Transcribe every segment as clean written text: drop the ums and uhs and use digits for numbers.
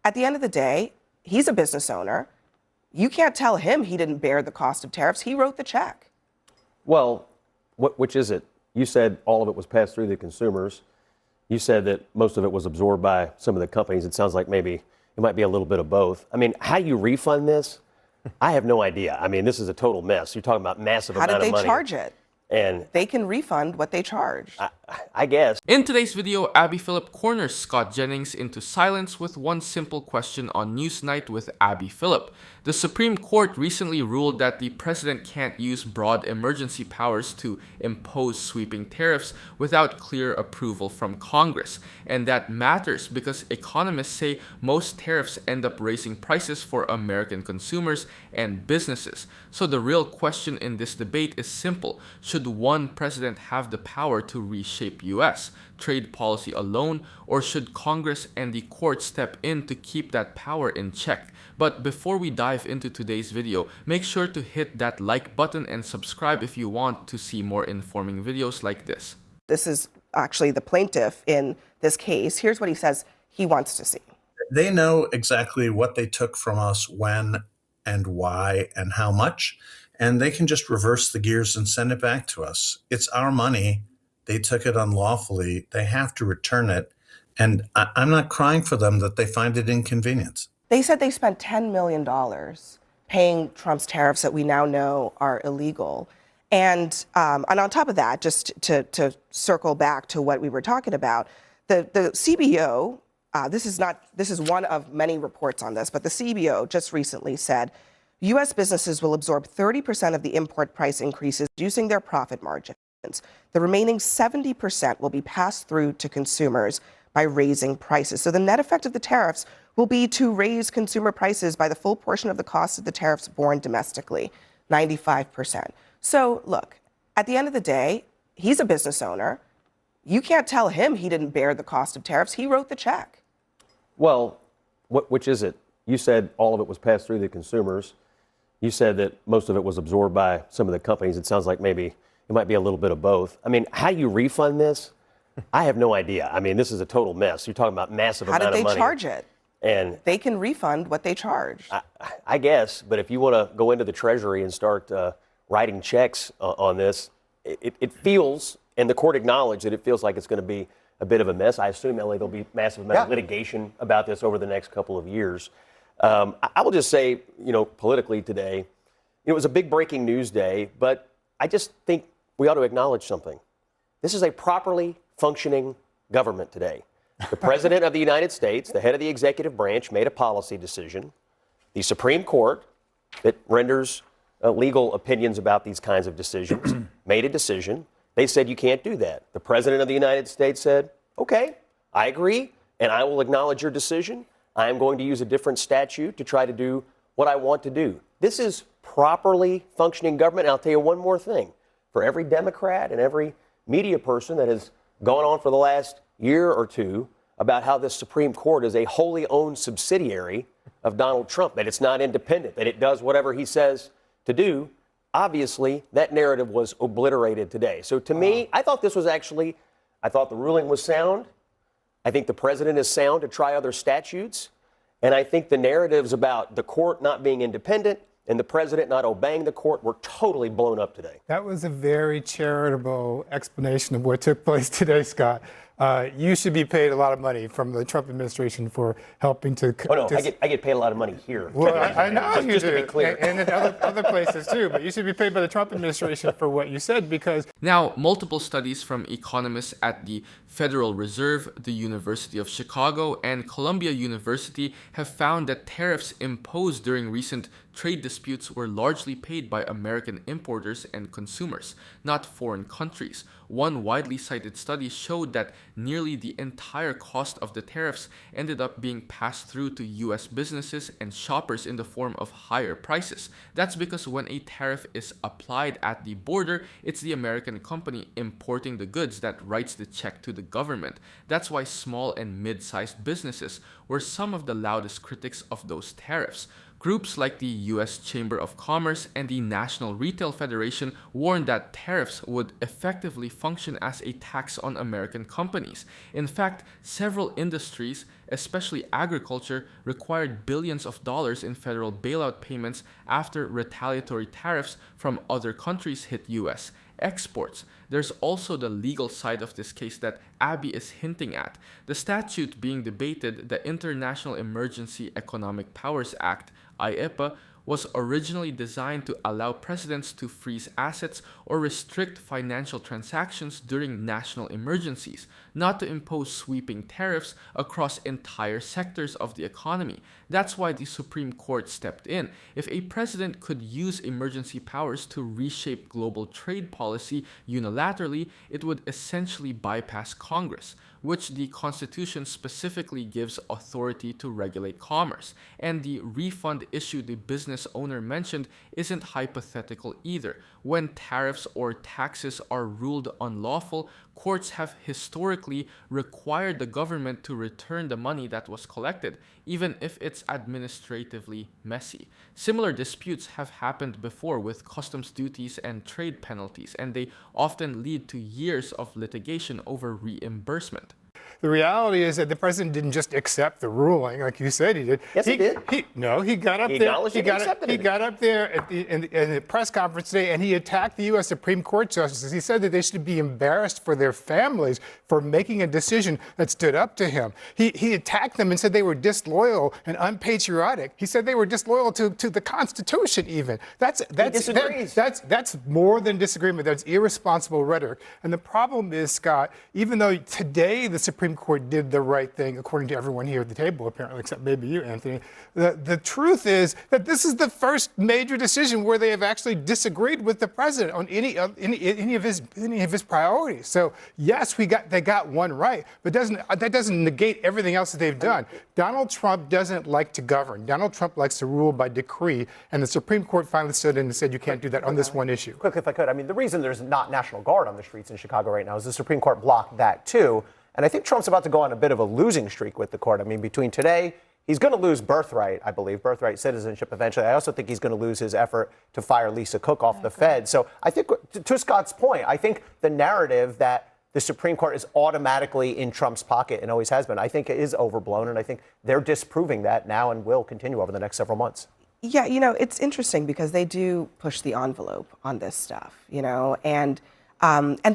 at the end of the day, he's a business owner. You can't tell him he didn't bear the cost of tariffs. He wrote the check. Well, which is it? You said all of it was passed through the consumers. You said that most of it was absorbed by some of the companies. It sounds like maybe it might be a little bit of both. I mean, how you refund this, I have no idea. I mean, this is a total mess. You're talking about massive amount of money. How did they charge it? And they can refund what they charged. I guess. In today's video, Abby Phillip corners Scott Jennings into silence with one simple question on Newsnight with Abby Phillip. The Supreme Court recently ruled that the president can't use broad emergency powers to impose sweeping tariffs without clear approval from Congress. And that matters because economists say most tariffs end up raising prices for American consumers and businesses. So the real question in this debate is simple. Should one president have the power to reshape U.S. trade policy alone, or should Congress and the court step in to keep that power in check? But before we dive into today's video, make sure to hit that like button and subscribe if you want to see more informing videos like this. This is actually the plaintiff in this case. Here's what he says he wants to see. They know exactly what they took from us, when and why and how much, and they can just reverse the gears and send it back to us. It's our money. They took it unlawfully. They have to return it. And I'm not crying for them that they find it inconvenient. They said they spent $10 million paying Trump's tariffs that we now know are illegal. And on top of that, just to circle back to what we were talking about, the CBO, this is one of many reports on this, but the CBO just recently said U.S. businesses will absorb 30% of the import price increases using their profit margins. The remaining 70% will be passed through to consumers by raising prices. So the net effect of the tariffs will be to raise consumer prices by the full portion of the cost of the tariffs borne domestically, 95%. So look, at the end of the day, he's a business owner. You can't tell him he didn't bear the cost of tariffs. He wrote the check. Well, which is it? You said all of it was passed through the consumers. You said that most of it was absorbed by some of the companies. It sounds like maybe it might be a little bit of both. I mean, how you refund this, I have no idea. I mean, this is a total mess. You're talking about massive amount of money. How did they charge it? And they can refund what they charged. I guess, but if you want to go into the Treasury and start writing checks on this, it feels, and the court acknowledged that it feels like it's going to be a bit of a mess. I assume, Ellie, there'll be massive amount of litigation about this over the next couple of years. I will just say, politically today, it was a big breaking news day, but I just think we ought to acknowledge something. This is a properly functioning government today. The President of the United States, the head of the executive branch, made a policy decision. The Supreme Court, that renders legal opinions about these kinds of decisions, made a decision. They said you can't do that. The President of the United States said, okay, I agree, and I will acknowledge your decision. I am going to use a different statute to try to do what I want to do. This is properly functioning government. And I'll tell you one more thing. For every Democrat and every media person that has gone on for the last year or two about how the Supreme Court is a wholly owned subsidiary of Donald Trump, that it's not independent, that it does whatever he says to do, obviously that narrative was obliterated today. So to me, I thought the ruling was sound. I think the president is sound to try other statutes. And I think the narratives about the court not being independent and the president not obeying the court were totally blown up today. That was a very charitable explanation of what took place today, Scott. You should be paid a lot of money from the Trump administration for helping to... Oh, no, I get paid a lot of money here. Well, I know you just do. To be clear. And in other places, too. But you should be paid by the Trump administration for what you said, because... Now, multiple studies from economists at the Federal Reserve, the University of Chicago, and Columbia University have found that tariffs imposed during recent trade disputes were largely paid by American importers and consumers, not foreign countries. One widely cited study showed that nearly the entire cost of the tariffs ended up being passed through to U.S. businesses and shoppers in the form of higher prices. That's because when a tariff is applied at the border, it's the American company importing the goods that writes the check to the government. That's why small and mid-sized businesses were some of the loudest critics of those tariffs. Groups like the U.S. Chamber of Commerce and the National Retail Federation warned that tariffs would effectively function as a tax on American companies. In fact, several industries, especially agriculture, required billions of dollars in federal bailout payments after retaliatory tariffs from other countries hit U.S. exports. There's also the legal side of this case that Abby is hinting at. The statute being debated, the International Emergency Economic Powers Act, IEPA, was originally designed to allow presidents to freeze assets or restrict financial transactions during national emergencies, not to impose sweeping tariffs across entire sectors of the economy. That's why the Supreme Court stepped in. If a president could use emergency powers to reshape global trade policy unilaterally, it would essentially bypass Congress, which the Constitution specifically gives authority to regulate commerce. And the refund issue the business owner mentioned isn't hypothetical either. When tariffs or taxes are ruled unlawful, courts have historically required the government to return the money that was collected, even if it's administratively messy. Similar disputes have happened before with customs duties and trade penalties, and they often lead to years of litigation over reimbursement. The reality is that the president didn't just accept the ruling, like you said he did. Yes, he did. He got up He there. acknowledged it and accepted it. He got up there in the press conference today, and he attacked the U.S. Supreme Court justices. He said that they should be embarrassed for their families for making a decision that stood up to him. He attacked them and said they were disloyal and unpatriotic. He said they were disloyal to the Constitution. Even that's more than disagreement. That's irresponsible rhetoric. And the problem is, Scott, even though today the Supreme Court did the right thing, according to everyone here at the table, apparently, except maybe you, Anthony. The truth is that this is the first major decision where they have actually disagreed with the president on any of his priorities. So yes, they got one right, but that doesn't negate everything else that they've done. Donald Trump doesn't like to govern. Donald Trump likes to rule by decree, and the Supreme Court finally stood in and said you can't do that on this one issue. Quick, if I could. I mean, the reason there's not National Guard on the streets in Chicago right now is the Supreme Court blocked that too. And I think Trump's about to go on a bit of a losing streak with the court. I mean, between today, he's going to lose birthright, I believe, birthright citizenship eventually. I also think he's going to lose his effort to fire Lisa Cook off the Fed. So I think, to Scott's point, I think the narrative that the Supreme Court is automatically in Trump's pocket and always has been, I think it is overblown. And I think they're disproving that now and will continue over the next several months. Yeah, it's interesting because they do push the envelope on this stuff, and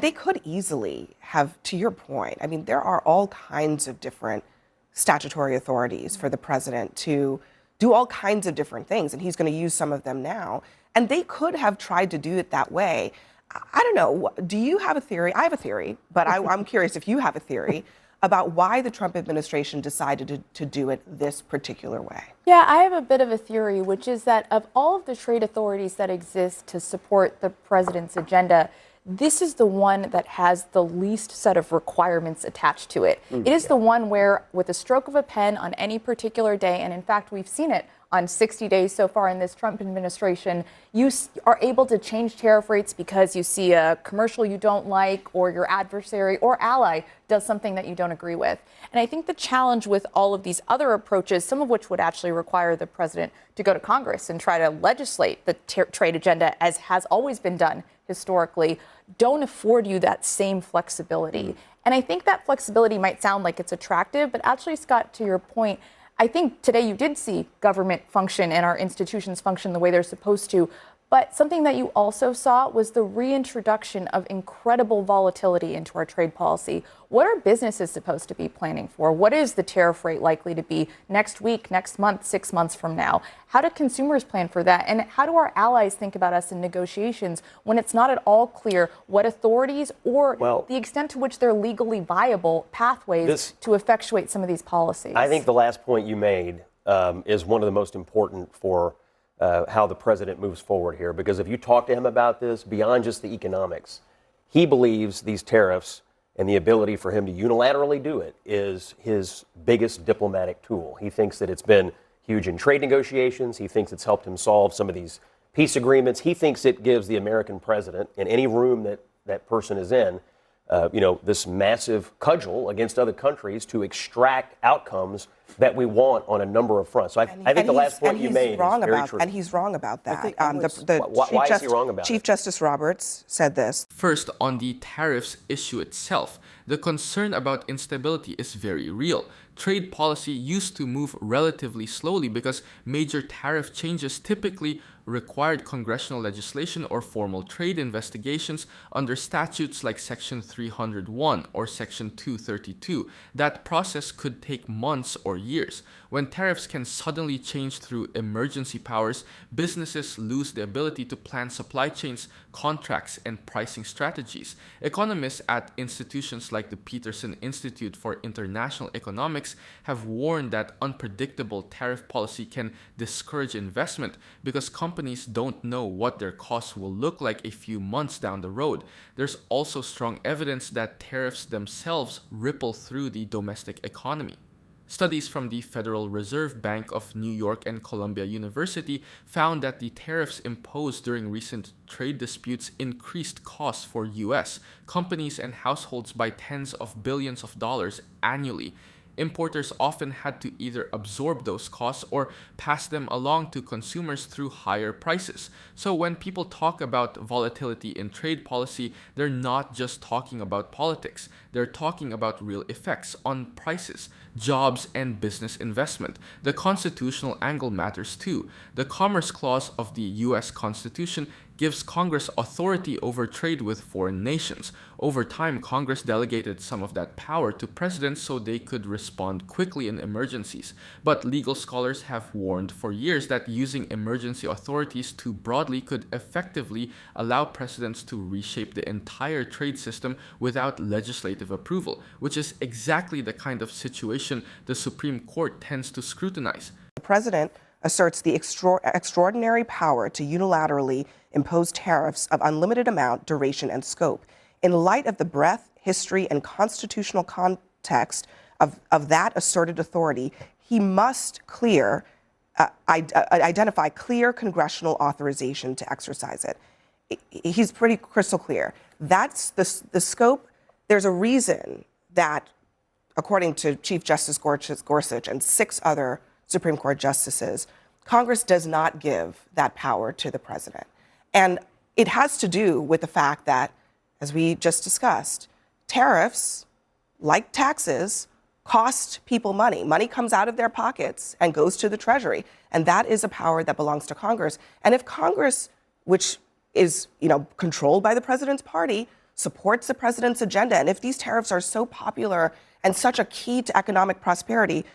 they could easily have, to your point, I mean, there are all kinds of different statutory authorities for the president to do all kinds of different things, and he's going to use some of them now. And they could have tried to do it that way. I don't know. Do you have a theory? I have a theory, but I'm curious if you have a theory about why the Trump administration decided to do it this particular way. Yeah, I have a bit of a theory, which is that of all of the trade authorities that exist to support the president's agenda, this is the one that has the least set of requirements attached to it. It is the one where, with a stroke of a pen on any particular day, and in fact, we've seen it on 60 days so far in this Trump administration, you are able to change tariff rates because you see a commercial you don't like, or your adversary or ally does something that you don't agree with. And I think the challenge with all of these other approaches, some of which would actually require the president to go to Congress and try to legislate the trade agenda, as has always been done historically, don't afford you that same flexibility. And I think that flexibility might sound like it's attractive, but actually, Scott, to your point, I think today you did see government function and our institutions function the way they're supposed to. But something that you also saw was the reintroduction of incredible volatility into our trade policy. What are businesses supposed to be planning for? What is the tariff rate likely to be next week, next month, 6 months from now? How do consumers plan for that? And how do our allies think about us in negotiations when it's not at all clear what authorities or the extent to which they're legally viable pathways to effectuate some of these policies? I think the last point you made is one of the most important for how the president moves forward here, because if you talk to him about this, beyond just the economics, he believes these tariffs and the ability for him to unilaterally do it is his biggest diplomatic tool. He thinks that it's been huge in trade negotiations. He thinks it's helped him solve some of these peace agreements. He thinks it gives the American president, in any room that that person is in, this massive cudgel against other countries to extract outcomes that we want on a number of fronts. So I think the last point you made is very true. And he's wrong about that. Why is he wrong about it? Chief Justice Roberts said this. First, on the tariffs issue itself, the concern about instability is very real. Trade policy used to move relatively slowly because major tariff changes typically required congressional legislation or formal trade investigations under statutes like Section 301 or Section 232. That process could take months or years. When tariffs can suddenly change through emergency powers, businesses lose the ability to plan supply chains, contracts, and pricing strategies. Economists at institutions like the Peterson Institute for International Economics have warned that unpredictable tariff policy can discourage investment because companies don't know what their costs will look like a few months down the road. There's also strong evidence that tariffs themselves ripple through the domestic economy. Studies from the Federal Reserve Bank of New York and Columbia University found that the tariffs imposed during recent trade disputes increased costs for U.S. companies and households by tens of billions of dollars annually. Importers often had to either absorb those costs or pass them along to consumers through higher prices. So when people talk about volatility in trade policy, they're not just talking about politics. They're talking about real effects on prices, jobs, and business investment. The constitutional angle matters too. The Commerce Clause of the U.S. Constitution gives Congress authority over trade with foreign nations. Over time, Congress delegated some of that power to presidents so they could respond quickly in emergencies. But legal scholars have warned for years that using emergency authorities too broadly could effectively allow presidents to reshape the entire trade system without legislative approval, which is exactly the kind of situation the Supreme Court tends to scrutinize. The president asserts the extraordinary power to unilaterally impose tariffs of unlimited amount, duration, and scope. In light of the breadth, history, and constitutional context of that asserted authority, he must identify clear congressional authorization to exercise it. He's pretty crystal clear. That's the scope. There's a reason that, according to Chief Justice Gorsuch and 6 other Supreme Court justices, Congress does not give that power to the president. And it has to do with the fact that, as we just discussed, tariffs, like taxes, cost people money. Money comes out of their pockets and goes to the Treasury. And that is a power that belongs to Congress. And if Congress, which is, controlled by the president's party, supports the president's agenda, and if these tariffs are so popular and such a key to economic prosperity,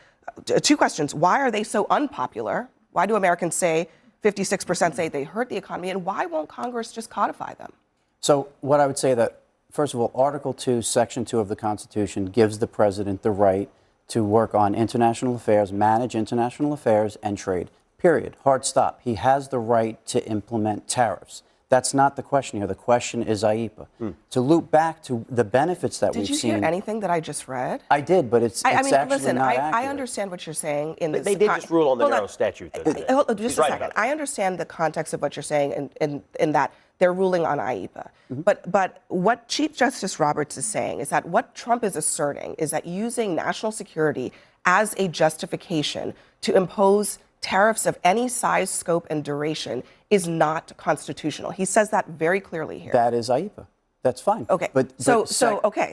2 questions. Why are they so unpopular? Why do Americans say 56% say they hurt the economy? And why won't Congress just codify them? So what I would say that, first of all, Article 2, Section 2 of the Constitution gives the president the right to work on international affairs, manage international affairs, and trade, period. Hard stop. He has the right to implement tariffs. That's not the question here. The question is IEPA. To loop back to the benefits that we've seen. Did you hear anything that I just read? I did, but it's actually listen, not accurate. I understand what you're saying. They did just rule on the narrow statute. Just a second. I understand the context of what you're saying in that they're ruling on IEPA. But what Chief Justice Roberts is saying is that what Trump is asserting is that using national security as a justification to impose tariffs of any size, scope, and duration is not constitutional. He says that very clearly here. That is IEPA. That's fine. Okay.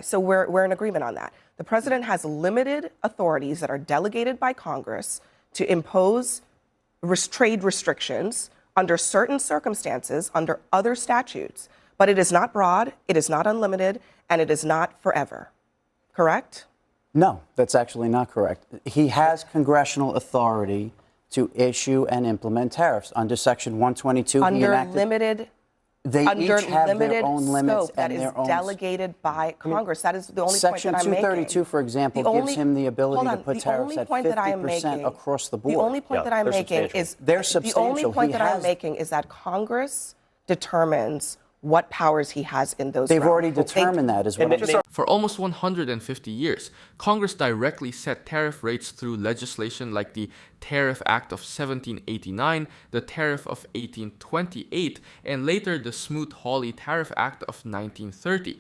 So we're in agreement on that. The president has limited authorities that are delegated by Congress to impose trade restrictions under certain circumstances, under other statutes, but it is not broad, it is not unlimited, and it is not forever. Correct? No, that's actually not correct. He has congressional authority to issue and implement tariffs under Section 122. Under limited They each have their own limits scope that and is their own delegated by Congress. That is the only Section point that I'm making. Section 232, for example, gives him the ability to put tariffs at 50% across the board. The only point that I'm making is the only point that I'm making is that Congress determines what powers he has in those They've realms. already determined that as well. For almost 150 years, Congress directly set tariff rates through legislation like the Tariff Act of 1789, the Tariff of 1828, and later the Smoot-Hawley Tariff Act of 1930.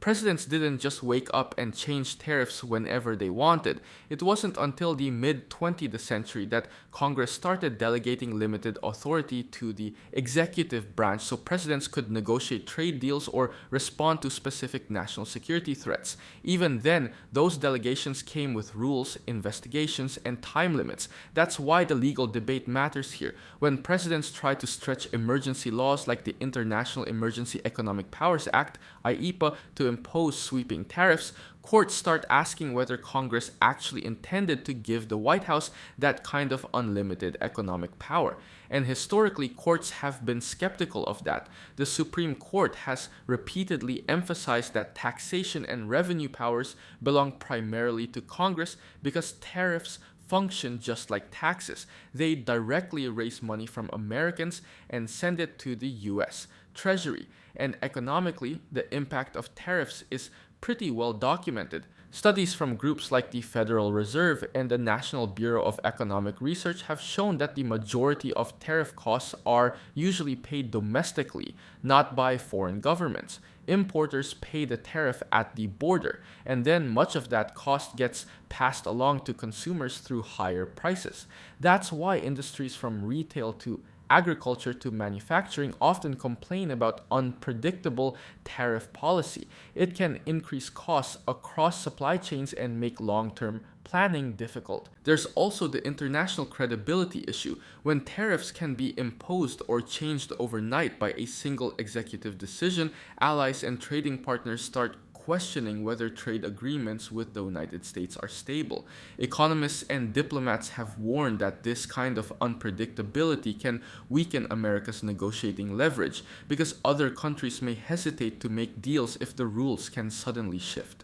presidents didn't just wake up and change tariffs whenever they wanted. It wasn't until the mid-20th century that Congress started delegating limited authority to the executive branch so presidents could negotiate trade deals or respond to specific national security threats. Even then, those delegations came with rules, investigations, and time limits. That's why the legal debate matters here. When presidents try to stretch emergency laws like the International Emergency Economic Powers Act, IEPA, to impose sweeping tariffs, courts start asking whether Congress actually intended to give the White House that kind of unlimited economic power. And historically, courts have been skeptical of that. The Supreme Court has repeatedly emphasized that taxation and revenue powers belong primarily to Congress because tariffs function just like taxes. They directly raise money from Americans and send it to the US Treasury. And economically, the impact of tariffs is pretty well documented. Studies from groups like the Federal Reserve and the National Bureau of Economic Research have shown that the majority of tariff costs are usually paid domestically, not by foreign governments. Importers pay the tariff at the border, and then much of that cost gets passed along to consumers through higher prices. That's why industries from retail to agriculture to manufacturing often complain about unpredictable tariff policy. It can increase costs across supply chains and make long-term planning difficult. There's also the international credibility issue. When tariffs can be imposed or changed overnight by a single executive decision, allies and trading partners start questioning whether trade agreements with the United States are stable. Economists and diplomats have warned that this kind of unpredictability can weaken America's negotiating leverage because other countries may hesitate to make deals if the rules can suddenly shift.